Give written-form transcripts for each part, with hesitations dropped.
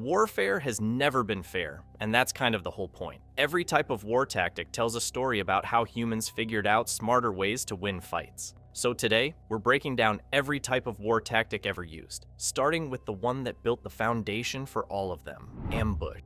Warfare has never been fair, and that's kind of the whole point. Every type of war tactic tells a story about how humans figured out smarter ways to win fights. So today, we're breaking down every type of war tactic ever used, starting with the one that built the foundation for all of them: ambush.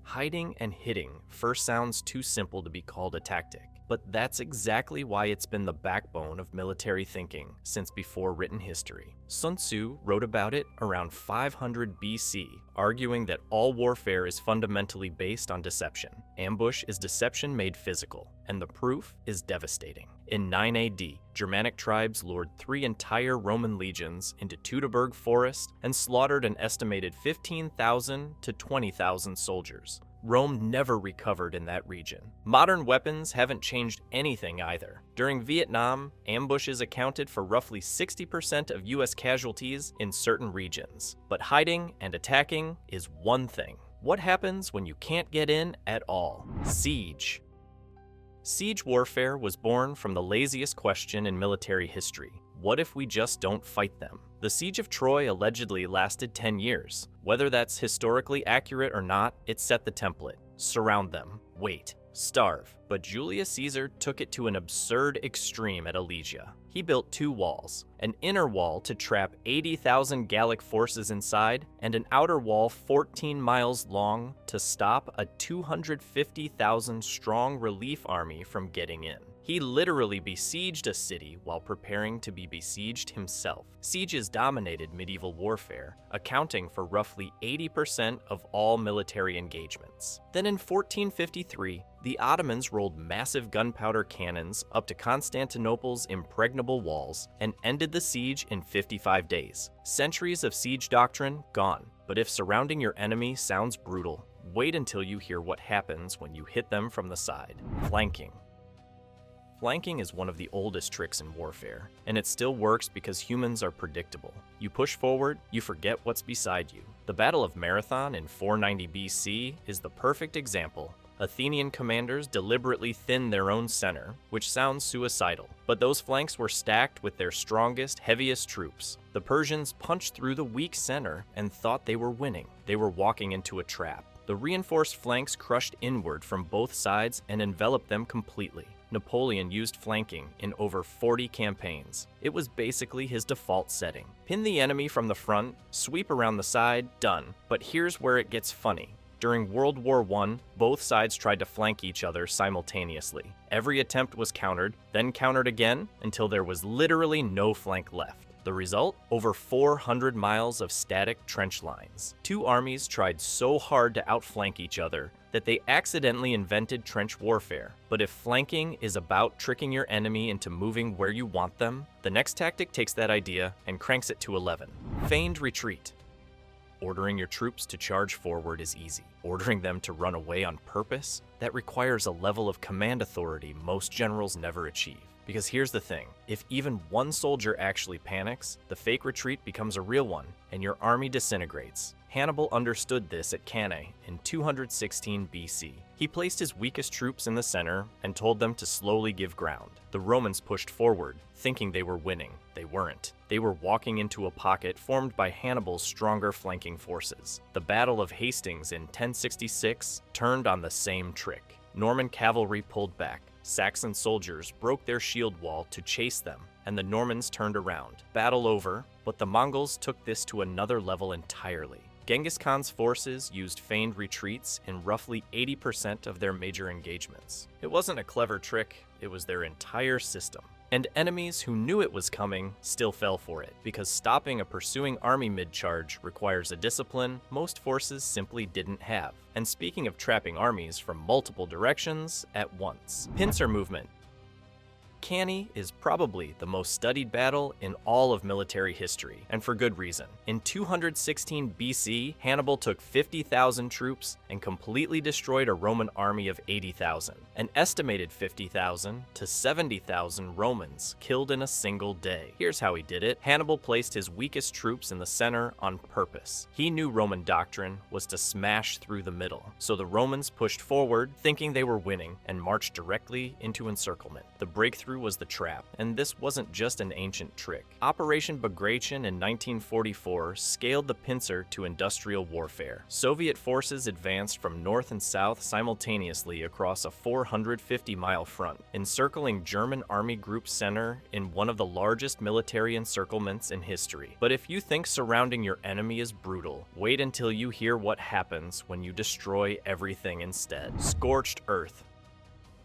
Hiding and hitting first sounds too simple to be called a tactic, but that's exactly why it's been the backbone of military thinking since before written history. Sun Tzu wrote about it around 500 BC, arguing that all warfare is fundamentally based on deception. Ambush is deception made physical, and the proof is devastating. In 9 AD, Germanic tribes lured 3 entire Roman legions into Teutoburg Forest and slaughtered an estimated 15,000 to 20,000 soldiers. Rome never recovered in that region. Modern weapons haven't changed anything either. During Vietnam, ambushes accounted for roughly 60% of US casualties in certain regions. But hiding and attacking is one thing. What happens when you can't get in at all? Siege. Siege warfare was born from the laziest question in military history: what if we just don't fight them? The Siege of Troy allegedly lasted 10 years. Whether that's historically accurate or not, it set the template. Surround them, wait, starve. But Julius Caesar took it to an absurd extreme at Alesia. He built 2 walls, an inner wall to trap 80,000 Gallic forces inside, and an outer wall 14 miles long to stop a 250,000 strong relief army from getting in. He literally besieged a city while preparing to be besieged himself. Sieges dominated medieval warfare, accounting for roughly 80% of all military engagements. Then in 1453, the Ottomans rolled massive gunpowder cannons up to Constantinople's impregnable walls and ended the siege in 55 days. Centuries of siege doctrine gone. But if surrounding your enemy sounds brutal, wait until you hear what happens when you hit them from the side. Flanking. Flanking is one of the oldest tricks in warfare, and it still works because humans are predictable. You push forward, you forget what's beside you. The Battle of Marathon in 490 BC is the perfect example. Athenian commanders deliberately thinned their own center, which sounds suicidal, but those flanks were stacked with their strongest, heaviest troops. The Persians punched through the weak center and thought they were winning. They were walking into a trap. The reinforced flanks crushed inward from both sides and enveloped them completely. Napoleon used flanking in over 40 campaigns. It was basically his default setting. Pin the enemy from the front, sweep around the side, done. But here's where it gets funny. During World War I, both sides tried to flank each other simultaneously. Every attempt was countered, then countered again, until there was literally no flank left. The result? Over 400 miles of static trench lines. 2 armies tried so hard to outflank each other that they accidentally invented trench warfare. But if flanking is about tricking your enemy into moving where you want them, the next tactic takes that idea and cranks it to 11. Feigned retreat. Ordering your troops to charge forward is easy. Ordering them to run away on purpose? That requires a level of command authority most generals never achieve. Because here's the thing, if even one soldier actually panics, the fake retreat becomes a real one, and your army disintegrates. Hannibal understood this at Cannae in 216 BC. He placed his weakest troops in the center and told them to slowly give ground. The Romans pushed forward, thinking they were winning. They weren't. They were walking into a pocket formed by Hannibal's stronger flanking forces. The Battle of Hastings in 1066 turned on the same trick. Norman cavalry pulled back. Saxon soldiers broke their shield wall to chase them, and the Normans turned around. Battle over, but the Mongols took this to another level entirely. Genghis Khan's forces used feigned retreats in roughly 80% of their major engagements. It wasn't a clever trick, it was their entire system. And enemies who knew it was coming still fell for it, because stopping a pursuing army mid-charge requires a discipline most forces simply didn't have. And speaking of trapping armies from multiple directions at once, pincer movement. Cannae is probably the most studied battle in all of military history, and for good reason. In 216 BC, Hannibal took 50,000 troops and completely destroyed a Roman army of 80,000. An estimated 50,000 to 70,000 Romans killed in a single day. Here's how he did it. Hannibal placed his weakest troops in the center on purpose. He knew Roman doctrine was to smash through the middle, so the Romans pushed forward, thinking they were winning, and marched directly into encirclement. The breakthrough breakthrough was the trap, and this wasn't just an ancient trick. Operation Bagration in 1944 scaled the pincer to industrial warfare. Soviet forces advanced from north and south simultaneously across a 450-mile front, encircling German Army Group Center in one of the largest military encirclements in history. But if you think surrounding your enemy is brutal, wait until you hear what happens when you destroy everything instead. Scorched Earth.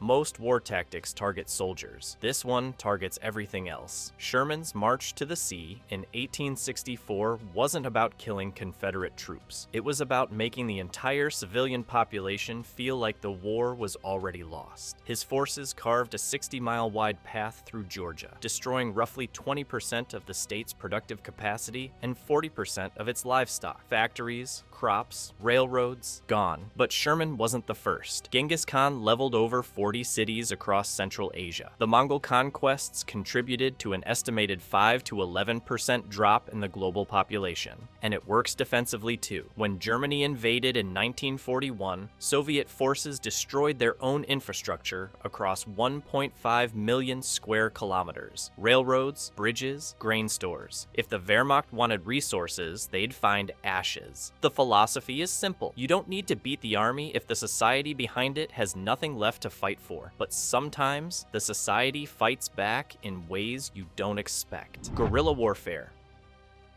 Most war tactics target soldiers. This one targets everything else. Sherman's March to the Sea in 1864 wasn't about killing Confederate troops. It was about making the entire civilian population feel like the war was already lost. His forces carved a 60-mile wide path through Georgia, destroying roughly 20% of the state's productive capacity and 40% of its livestock. Factories, crops, railroads, gone. But Sherman wasn't the first. Genghis Khan leveled over 40 cities across Central Asia. The Mongol conquests contributed to an estimated 5 to 11% drop in the global population. And it works defensively too. When Germany invaded in 1941, Soviet forces destroyed their own infrastructure across 1.5 million square kilometers. Railroads, bridges, grain stores. If the Wehrmacht wanted resources, they'd find ashes. The philosophy is simple. You don't need to beat the army if the society behind it has nothing left to fight for. But sometimes, the society fights back in ways you don't expect. Guerrilla warfare.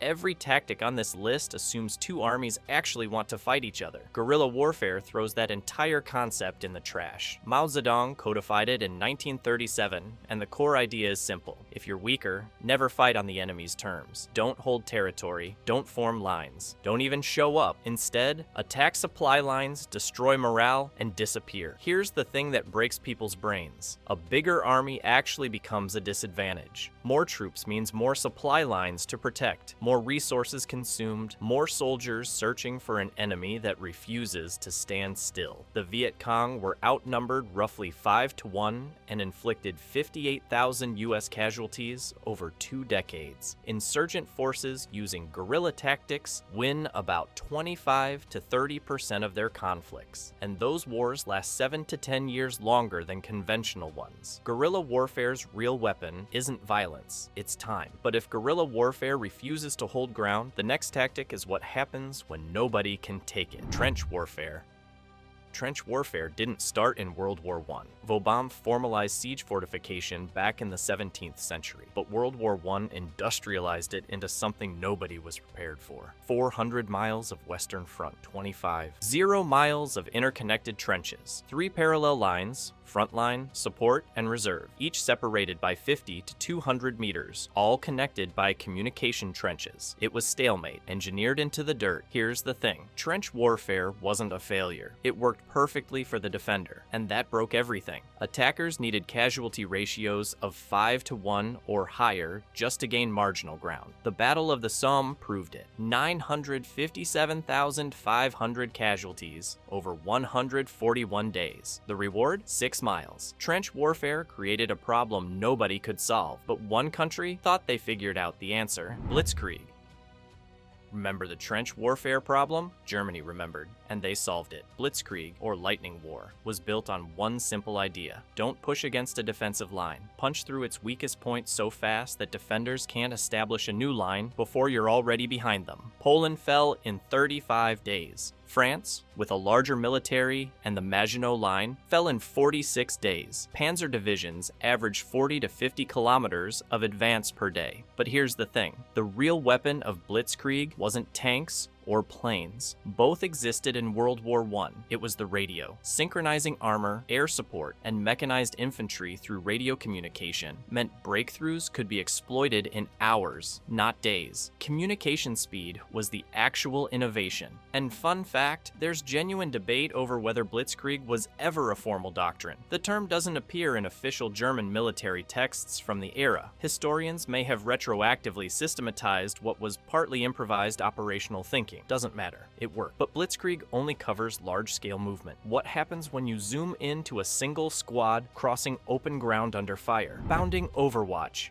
Every tactic on this list assumes two armies actually want to fight each other. Guerrilla warfare throws that entire concept in the trash. Mao Zedong codified it in 1937, and the core idea is simple. If you're weaker, never fight on the enemy's terms. Don't hold territory, don't form lines, don't even show up. Instead, attack supply lines, destroy morale, and disappear. Here's the thing that breaks people's brains. A bigger army actually becomes a disadvantage. More troops means more supply lines to protect, more resources consumed, more soldiers searching for an enemy that refuses to stand still. The Viet Cong were outnumbered roughly 5-1 and inflicted 58,000 US casualties over 2 decades. Insurgent forces using guerrilla tactics win about 25 to 30% of their conflicts, and those wars last 7 to 10 years longer than conventional ones. Guerrilla warfare's real weapon isn't violence, it's time. But if guerrilla warfare refuses to hold ground, the next tactic is what happens when nobody can take it. Trench warfare. Trench warfare didn't start in World War I. Vauban formalized siege fortification back in the 17th century, but World War I industrialized it into something nobody was prepared for. 400 miles of Western Front, 0 miles of interconnected trenches, 3 parallel lines, front line, support, and reserve, each separated by 50 to 200 meters, all connected by communication trenches. It was stalemate, engineered into the dirt. Here's the thing. Trench warfare wasn't a failure. It worked perfectly for the defender, and that broke everything. Attackers needed casualty ratios of 5-1 or higher just to gain marginal ground. The Battle of the Somme proved it. 957,500 casualties over 141 days. The reward? 6 miles. Trench warfare created a problem nobody could solve, but one country thought they figured out the answer. Blitzkrieg. Remember the trench warfare problem? Germany remembered, and they solved it. Blitzkrieg, or lightning war, was built on one simple idea. Don't push against a defensive line. Punch through its weakest point so fast that defenders can't establish a new line before you're already behind them. Poland fell in 35 days. France, with a larger military and the Maginot Line, fell in 46 days. Panzer divisions averaged 40 to 50 kilometers of advance per day. But here's the thing. The real weapon of Blitzkrieg wasn't tanks or planes. Both existed in World War I. It was the radio. Synchronizing armor, air support, and mechanized infantry through radio communication meant breakthroughs could be exploited in hours, not days. Communication speed was the actual innovation. And fun fact, there's genuine debate over whether Blitzkrieg was ever a formal doctrine. The term doesn't appear in official German military texts from the era. Historians may have retroactively systematized what was partly improvised operational thinking. Doesn't matter, it worked. But Blitzkrieg only covers large-scale movement. What happens when you zoom into a single squad crossing open ground under fire? Bounding Overwatch.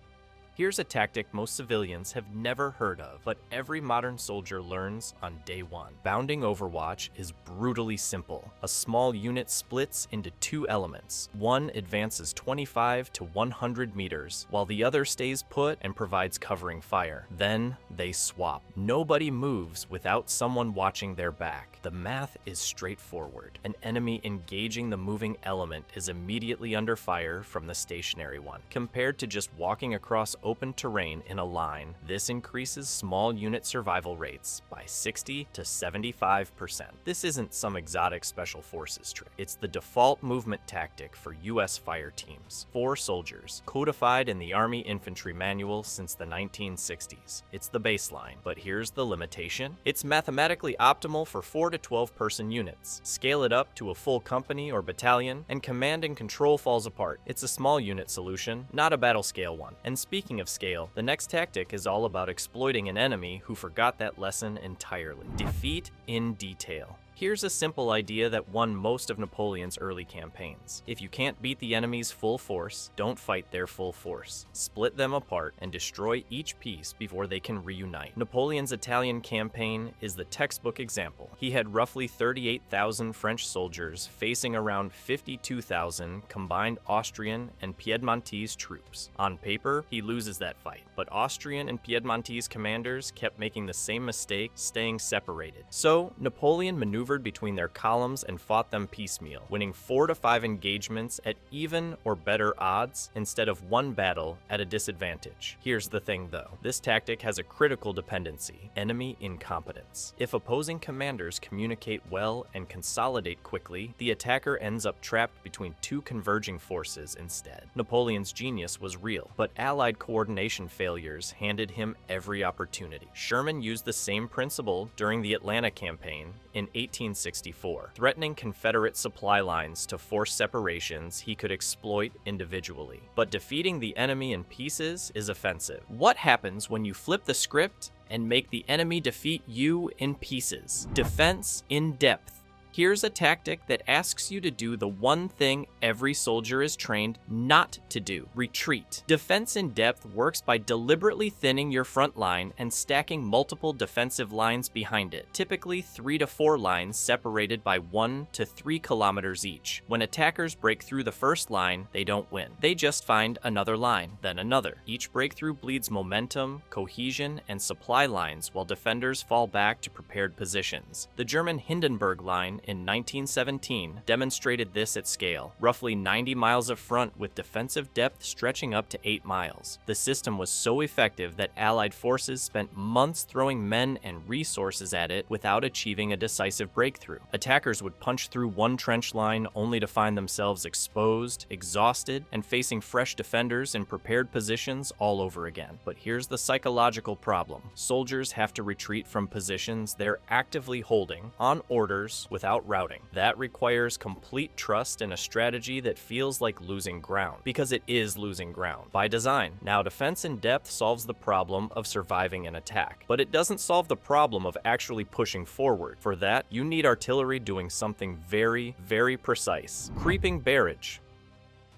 Here's a tactic most civilians have never heard of, but every modern soldier learns on day one. Bounding Overwatch is brutally simple. A small unit splits into two elements. One advances 25 to 100 meters, while the other stays put and provides covering fire. Then they swap. Nobody moves without someone watching their back. The math is straightforward. An enemy engaging the moving element is immediately under fire from the stationary one. Compared to just walking across open terrain in a line, this increases small unit survival rates by 60 to 75%. This isn't some exotic special forces trick. It's the default movement tactic for US fire teams. 4 soldiers, codified in the Army Infantry Manual since the 1960s. It's the baseline, but here's the limitation. It's mathematically optimal for 4 to 12 person units. Scale it up to a full company or battalion, and command and control falls apart. It's a small unit solution, not a battle scale one. And speaking of scale, the next tactic is all about exploiting an enemy who forgot that lesson entirely. Defeat in detail. Here's a simple idea that won most of Napoleon's early campaigns. If you can't beat the enemy's full force, don't fight their full force. Split them apart and destroy each piece before they can reunite. Napoleon's Italian campaign is the textbook example. He had roughly 38,000 French soldiers facing around 52,000 combined Austrian and Piedmontese troops. On paper, he loses that fight, but Austrian and Piedmontese commanders kept making the same mistake, staying separated. So, Napoleon maneuvered between their columns and fought them piecemeal, winning 4 to 5 engagements at even or better odds instead of one battle at a disadvantage. Here's the thing though, this tactic has a critical dependency: enemy incompetence. If opposing commanders communicate well and consolidate quickly, the attacker ends up trapped between 2 converging forces instead. Napoleon's genius was real, but Allied coordination failures handed him every opportunity. Sherman used the same principle during the Atlanta campaign in 1864, threatening Confederate supply lines to force separations he could exploit individually. But defeating the enemy in pieces is offensive. What happens when you flip the script and make the enemy defeat you in pieces? Defense in depth. Here's a tactic that asks you to do the one thing every soldier is trained not to do: retreat. Defense in depth works by deliberately thinning your front line and stacking multiple defensive lines behind it, typically 3 to 4 lines separated by 1 to 3 kilometers each. When attackers break through the first line, they don't win. They just find another line, then another. Each breakthrough bleeds momentum, cohesion, and supply lines while defenders fall back to prepared positions. The German Hindenburg Line in 1917 demonstrated this at scale, roughly 90 miles of front with defensive depth stretching up to 8 miles. The system was so effective that Allied forces spent months throwing men and resources at it without achieving a decisive breakthrough. Attackers would punch through one trench line only to find themselves exposed, exhausted, and facing fresh defenders in prepared positions all over again. But here's the psychological problem. Soldiers have to retreat from positions they're actively holding on orders without routing. That requires complete trust in a strategy that feels like losing ground, because it is losing ground by design. Now, defense in depth solves the problem of surviving an attack, but it doesn't solve the problem of actually pushing forward. For that, you need artillery doing something very, very precise: creeping barrage.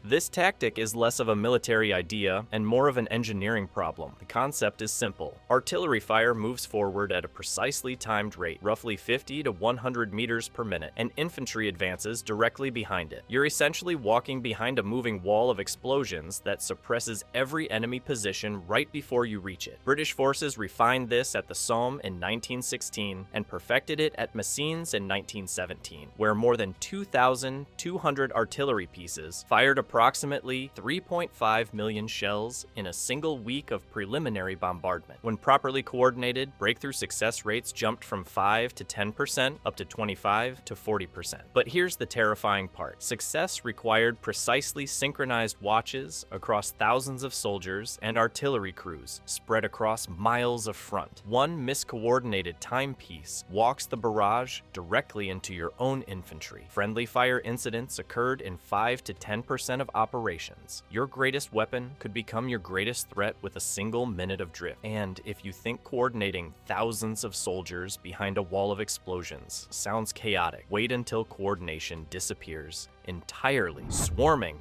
This tactic is less of a military idea and more of an engineering problem. The concept is simple. Artillery fire moves forward at a precisely timed rate, roughly 50 to 100 meters per minute, and infantry advances directly behind it. You're essentially walking behind a moving wall of explosions that suppresses every enemy position right before you reach it. British forces refined this at the Somme in 1916 and perfected it at Messines in 1917, where more than 2,200 artillery pieces fired approximately 3.5 million shells in a single week of preliminary bombardment. When properly coordinated, breakthrough success rates jumped from 5 to 10% up to 25 to 40%. But here's the terrifying part. Success required precisely synchronized watches across thousands of soldiers and artillery crews spread across miles of front. One miscoordinated timepiece walks the barrage directly into your own infantry. Friendly fire incidents occurred in 5 to 10% of operations. Your greatest weapon could become your greatest threat with a single minute of drift. And if you think coordinating thousands of soldiers behind a wall of explosions sounds chaotic, wait until coordination disappears entirely. Swarming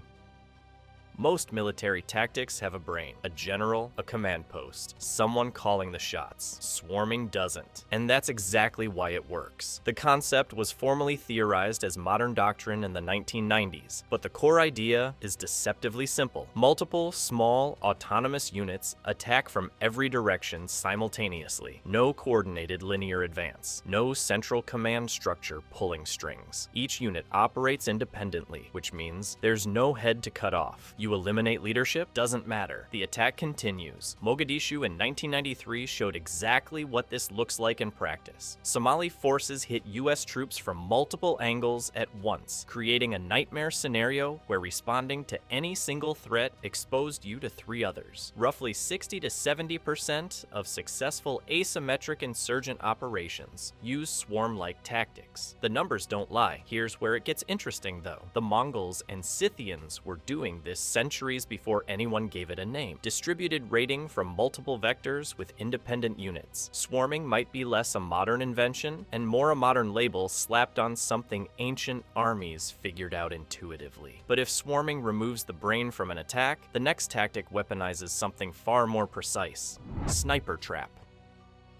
Most military tactics have a brain, a general, a command post, someone calling the shots. Swarming doesn't, and that's exactly why it works. The concept was formally theorized as modern doctrine in the 1990s, but the core idea is deceptively simple. Multiple, small, autonomous units attack from every direction simultaneously. No coordinated linear advance. No central command structure pulling strings. Each unit operates independently, which means there's no head to cut off. You eliminate leadership? Doesn't matter. The attack continues. Mogadishu in 1993 showed exactly what this looks like in practice. Somali forces hit US troops from multiple angles at once, creating a nightmare scenario where responding to any single threat exposed you to 3 others. Roughly 60 to 70% of successful asymmetric insurgent operations use swarm-like tactics. The numbers don't lie. Here's where it gets interesting though. The Mongols and Scythians were doing this centuries before anyone gave it a name. Distributed raiding from multiple vectors with independent units. Swarming might be less a modern invention and more a modern label slapped on something ancient armies figured out intuitively. But if swarming removes the brain from an attack, the next tactic weaponizes something far more precise. Sniper trap.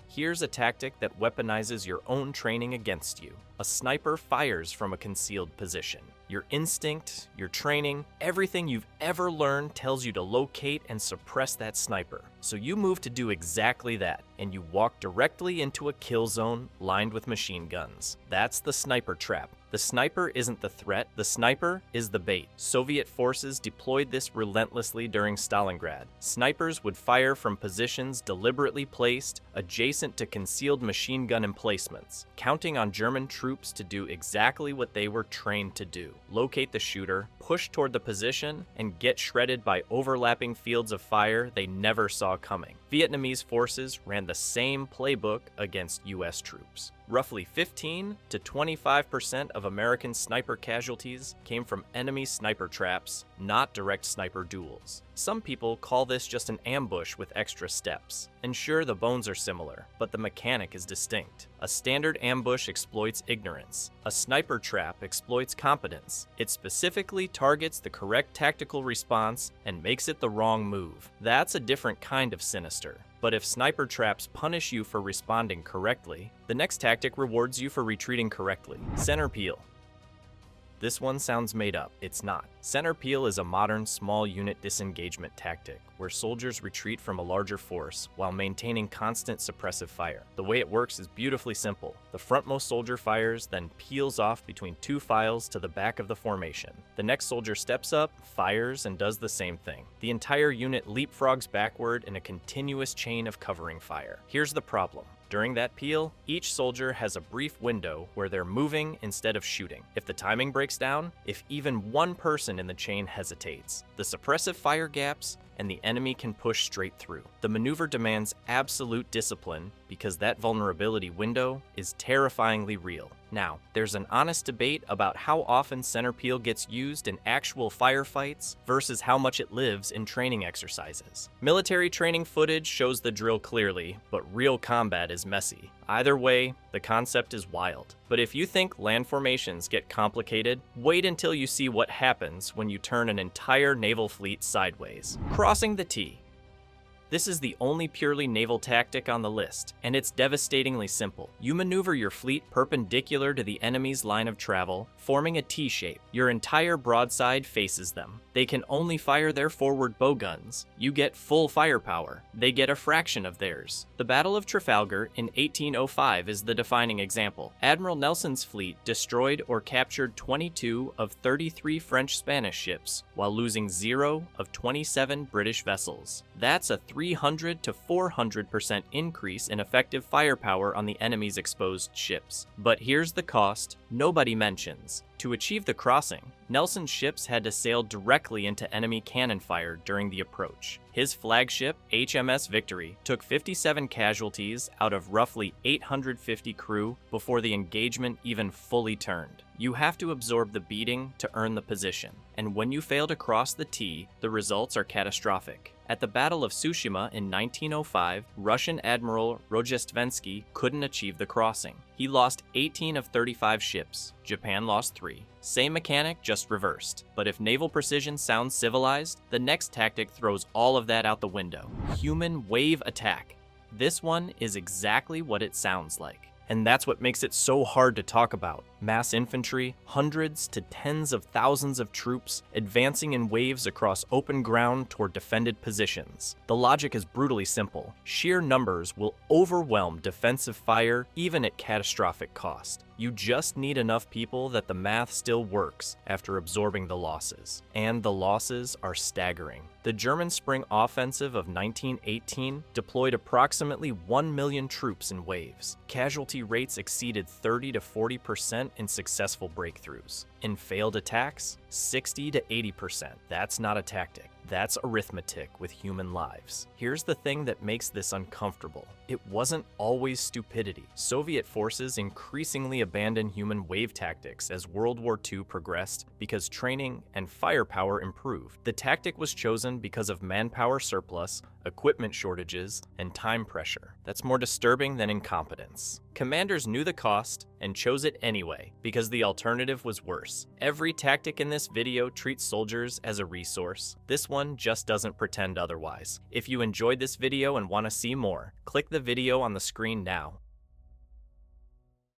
Here's a tactic that weaponizes your own training against you. A sniper fires from a concealed position. Your instinct, your training, everything you've ever learned tells you to locate and suppress that sniper. So you move to do exactly that, and you walk directly into a kill zone lined with machine guns. That's the sniper trap. The sniper isn't the threat, the sniper is the bait. Soviet forces deployed this relentlessly during Stalingrad. Snipers would fire from positions deliberately placed adjacent to concealed machine gun emplacements, counting on German troops to do exactly what they were trained to do. Locate the shooter, push toward the position, and get shredded by overlapping fields of fire they never saw coming. Vietnamese forces ran the same playbook against US troops. Roughly 15 to 25% of American sniper casualties came from enemy sniper traps, not direct sniper duels. Some people call this just an ambush with extra steps. And sure, the bones are similar, but the mechanic is distinct. A standard ambush exploits ignorance. A sniper trap exploits competence. It specifically targets the correct tactical response and makes it the wrong move. That's a different kind of sinister. But if sniper traps punish you for responding correctly, the next tactic rewards you for retreating correctly. Center peel. This one sounds made up. It's not. Center peel is a modern small unit disengagement tactic where soldiers retreat from a larger force while maintaining constant suppressive fire. The way it works is beautifully simple. The frontmost soldier fires, then peels off between 2 files to the back of the formation. The next soldier steps up, fires, and does the same thing. The entire unit leapfrogs backward in a continuous chain of covering fire. Here's the problem. During that peel, each soldier has a brief window where they're moving instead of shooting. If the timing breaks down, if even one person in the chain hesitates, the suppressive fire gaps and the enemy can push straight through. The maneuver demands absolute discipline because that vulnerability window is terrifyingly real. Now, there's an honest debate about how often center peel gets used in actual firefights versus how much it lives in training exercises. Military training footage shows the drill clearly, but real combat is messy. Either way, the concept is wild. But if you think land formations get complicated, wait until you see what happens when you turn an entire naval fleet sideways. Crossing the T. This is the only purely naval tactic on the list, and it's devastatingly simple. You maneuver your fleet perpendicular to the enemy's line of travel, forming a T shape. Your entire broadside faces them. They can only fire their forward bow guns. You get full firepower. They get a fraction of theirs. The Battle of Trafalgar in 1805 is the defining example. Admiral Nelson's fleet destroyed or captured 22 of 33 French-Spanish ships, while losing 0 of 27 British vessels. That's a 300 to 400% increase in effective firepower on the enemy's exposed ships. But here's the cost nobody mentions. To achieve the crossing, Nelson's ships had to sail directly into enemy cannon fire during the approach. His flagship, HMS Victory, took 57 casualties out of roughly 850 crew before the engagement even fully turned. You have to absorb the beating to earn the position, and when you fail to cross the T, the results are catastrophic. At the Battle of Tsushima in 1905, Russian Admiral Rozhestvensky couldn't achieve the crossing. He lost 18 of 35 ships. Japan lost 3. Same mechanic, just reversed. But if naval precision sounds civilized, the next tactic throws all of that out the window. Human wave attack. This one is exactly what it sounds like. And that's what makes it so hard to talk about. Mass infantry, hundreds to tens of thousands of troops advancing in waves across open ground toward defended positions. The logic is brutally simple. Sheer numbers will overwhelm defensive fire even at catastrophic cost. You just need enough people that the math still works after absorbing the losses. And the losses are staggering. The German Spring Offensive of 1918 deployed approximately 1 million troops in waves. Casualty rates exceeded 30 to 40% in successful breakthroughs. In failed attacks, 60 to 80%. That's not a tactic. That's arithmetic with human lives. Here's the thing that makes this uncomfortable. It wasn't always stupidity. Soviet forces increasingly abandoned human wave tactics as World War II progressed because training and firepower improved. The tactic was chosen because of manpower surplus, equipment shortages, and time pressure. That's more disturbing than incompetence. Commanders knew the cost and chose it anyway because the alternative was worse. Every tactic in this video treats soldiers as a resource. This one just doesn't pretend otherwise. If you enjoyed this video and want to see more, click the video on the screen now.